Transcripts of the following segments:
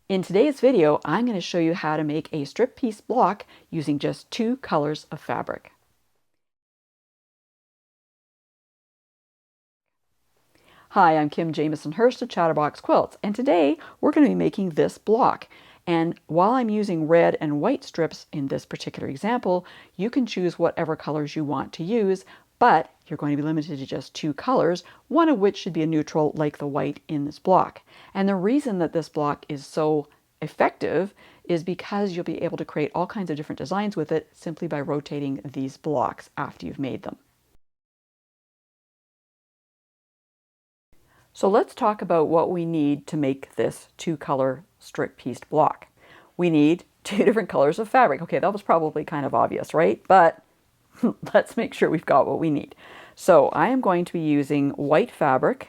In today's video, I'm going to show you how to make a strip piece block using just 2 colors of fabric. Hi, I'm Kim Jamison Hurst of Chatterbox Quilts, and today we're going to be making this block. And while I'm using red and white strips in this particular example, you can choose whatever colors you want to use, but you're going to be limited to just 2 colors, one of which should be a neutral like the white in this block. And the reason that this block is so effective is because you'll be able to create all kinds of different designs with it simply by rotating these blocks after you've made them. So let's talk about what we need to make this 2-color strip pieced block. We need 2 different colors of fabric. Okay, that was probably kind of obvious, right? But let's make sure we've got what we need. So I am going to be using white fabric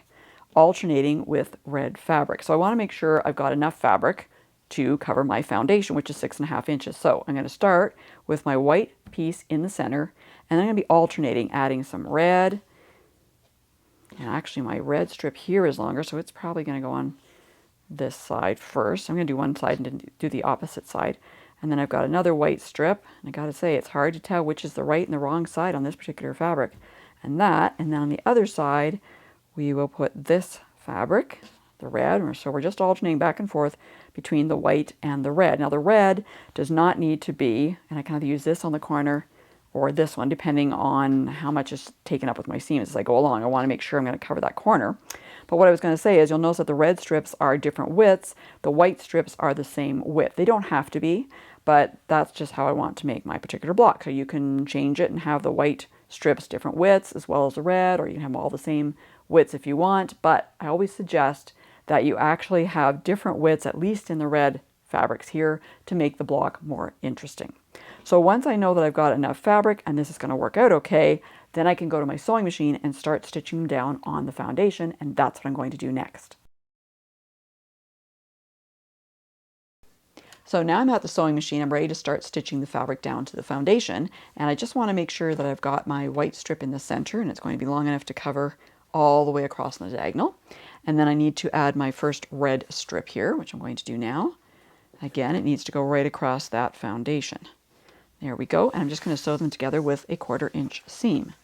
alternating with red fabric. So I want to make sure I've got enough fabric to cover my foundation, which is 6.5 inches. So I'm going to start with my white piece in the center, and then I'm going to be alternating, adding some red. And actually my red strip here is longer, so it's probably going to go on this side first. I'm going to do one side and then do the opposite side. And then I've got another white strip. And I got to say, it's hard to tell which is the right and the wrong side on this particular fabric. And then on the other side, we will put this fabric, the red. So we're just alternating back and forth between the white and the red. Now the red does not need to be, and I can either use this on the corner or this one, depending on how much is taken up with my seams as I go along. I want to make sure I'm going to cover that corner. But what I was going to say is you'll notice that the red strips are different widths. The white strips are the same width. They don't have to be, but that's just how I want to make my particular block. So you can change it and have the white strips different widths as well as the red, or you can have them all the same widths if you want. But I always suggest that you actually have different widths, at least in the red fabrics here, to make the block more interesting. So once I know that I've got enough fabric and this is going to work out okay, then I can go to my sewing machine and start stitching them down on the foundation, and that's what I'm going to do next. So now I'm at the sewing machine, I'm ready to start stitching the fabric down to the foundation, and I just want to make sure that I've got my white strip in the center and it's going to be long enough to cover all the way across the diagonal. And then I need to add my first red strip here, which I'm going to do now. Again, it needs to go right across that foundation. There we go, and I'm just going to sew them together with a 1/4 inch seam.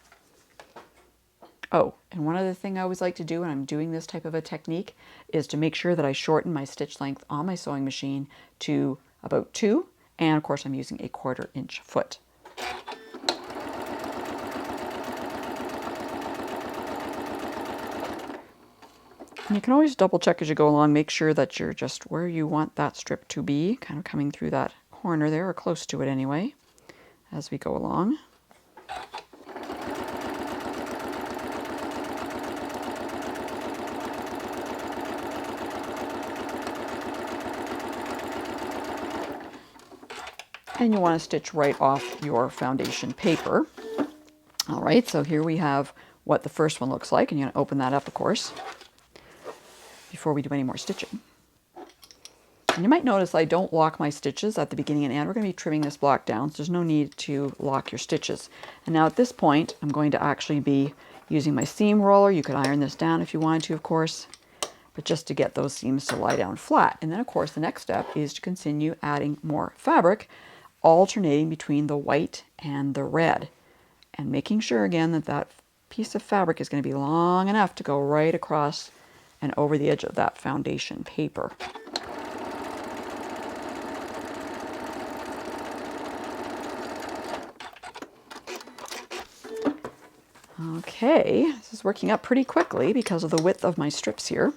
Oh, and one other thing I always like to do when I'm doing this type of a technique is to make sure that I shorten my stitch length on my sewing machine to about 2, and of course I'm using a 1/4 inch foot. And you can always double check as you go along, make sure that you're just where you want that strip to be, kind of coming through that corner there, or close to it anyway, as we go along. And you want to stitch right off your foundation paper. All right, so here we have what the first one looks like, and you're going to open that up, of course, before we do any more stitching. And you might notice I don't lock my stitches at the beginning and end. We're going to be trimming this block down, so there's no need to lock your stitches. And now at this point, I'm going to actually be using my seam roller. You could iron this down if you wanted to, of course, but just to get those seams to lie down flat. And then, of course, the next step is to continue adding more fabric, alternating between the white and the red, and making sure again that that piece of fabric is going to be long enough to go right across and over the edge of that foundation paper. Okay, this is working up pretty quickly because of the width of my strips here.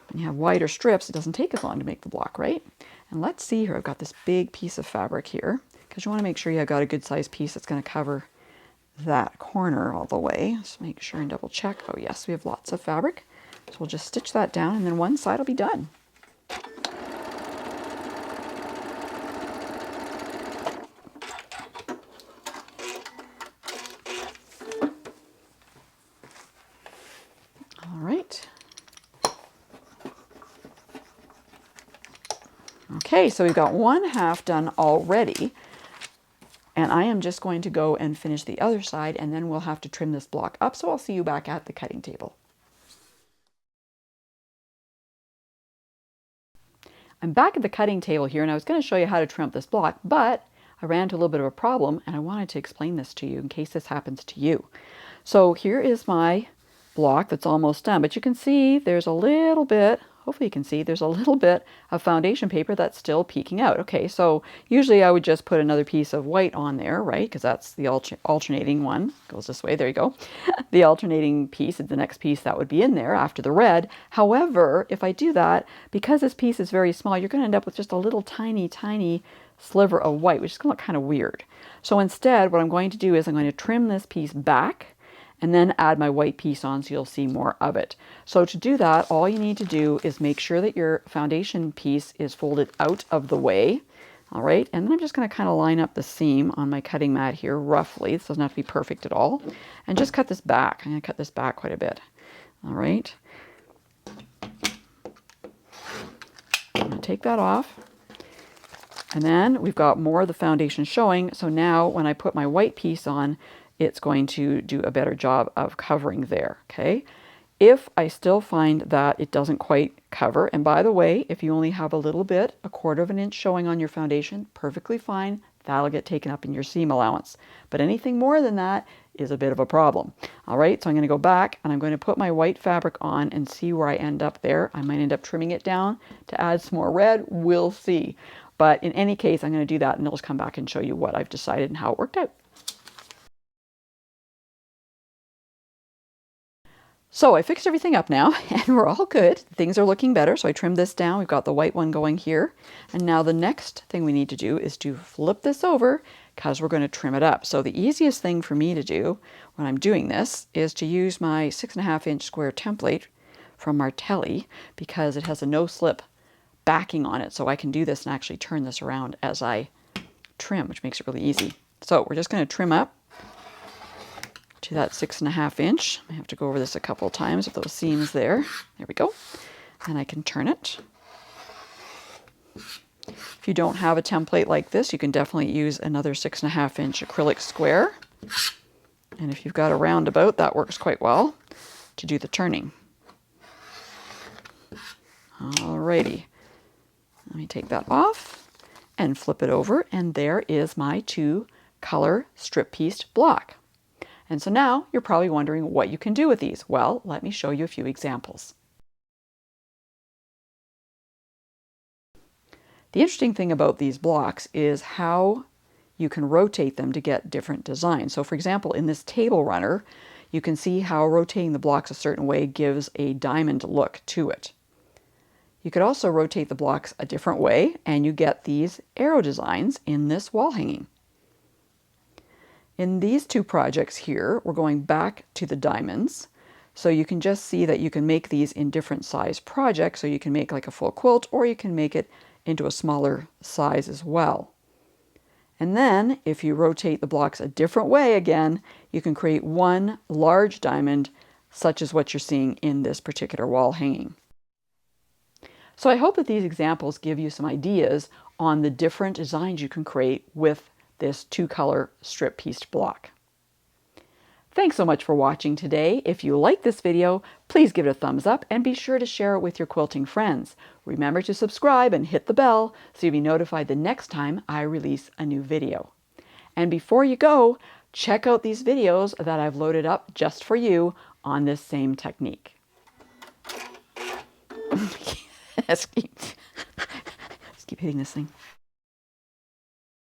When you have wider strips, it doesn't take as long to make the block, right? And let's see here, I've got this big piece of fabric here, because you want to make sure you've got a good sized piece that's going to cover that corner all the way. Just make sure and double check. Oh yes, we have lots of fabric. So we'll just stitch that down and then one side will be done. All right. Okay, so we've got 1/2 done already. And I am just going to go and finish the other side, and then we'll have to trim this block up. So I'll see you back at the cutting table. I'm back at the cutting table here, and I was going to show you how to trim up this block, but I ran into a little bit of a problem, and I wanted to explain this to you in case this happens to you. So here is my block that's almost done, but you can see there's a little bit, hopefully you can see, there's a little bit of foundation paper that's still peeking out. Okay, so usually I would just put another piece of white on there, right? Because that's the alternating one. Goes this way, there you go. The alternating piece, the next piece that would be in there after the red. However, if I do that, because this piece is very small, you're going to end up with just a little tiny, tiny sliver of white, which is going to look kind of weird. So instead, what I'm going to do is I'm going to trim this piece back and then add my white piece on so you'll see more of it. So to do that, all you need to do is make sure that your foundation piece is folded out of the way. All right, and then I'm just going to kind of line up the seam on my cutting mat here roughly. This doesn't have to be perfect at all. And just cut this back. I'm going to cut this back quite a bit. All right. I'm going to take that off. And then we've got more of the foundation showing. So now when I put my white piece on, it's going to do a better job of covering there, okay? If I still find that it doesn't quite cover, and by the way, if you only have a little bit, 1/4 of an inch showing on your foundation, perfectly fine. That'll get taken up in your seam allowance. But anything more than that is a bit of a problem. All right, so I'm going to go back and I'm going to put my white fabric on and see where I end up there. I might end up trimming it down to add some more red. We'll see. But in any case, I'm going to do that and I'll just come back and show you what I've decided and how it worked out. So I fixed everything up now and we're all good. Things are looking better. So I trimmed this down. We've got the white one going here. And now the next thing we need to do is to flip this over because we're going to trim it up. So the easiest thing for me to do when I'm doing this is to use my 6.5 inch square template from Martelli because it has a no slip backing on it. So I can do this and actually turn this around as I trim, which makes it really easy. So we're just going to trim up to that 6.5 inch. I have to go over this a couple of times with those seams there. There we go. And I can turn it. If you don't have a template like this, you can definitely use another 6.5 inch acrylic square. And if you've got a roundabout, that works quite well to do the turning. Alrighty. Let me take that off and flip it over. And there is my 2-color strip pieced block. And so now you're probably wondering what you can do with these. Well, let me show you a few examples. The interesting thing about these blocks is how you can rotate them to get different designs. So for example, in this table runner, you can see how rotating the blocks a certain way gives a diamond look to it. You could also rotate the blocks a different way and you get these arrow designs in this wall hanging. In these two projects here, we're going back to the diamonds. So you can just see that you can make these in different size projects. So you can make like a full quilt or you can make it into a smaller size as well. And then if you rotate the blocks a different way again, you can create one large diamond, such as what you're seeing in this particular wall hanging. So I hope that these examples give you some ideas on the different designs you can create with this 2-color strip pieced block. Thanks so much for watching today. If you like this video, please give it a thumbs up and be sure to share it with your quilting friends. Remember to subscribe and hit the bell so you'll be notified the next time I release a new video. And before you go, check out these videos that I've loaded up just for you on this same technique. Let's keep hitting this thing.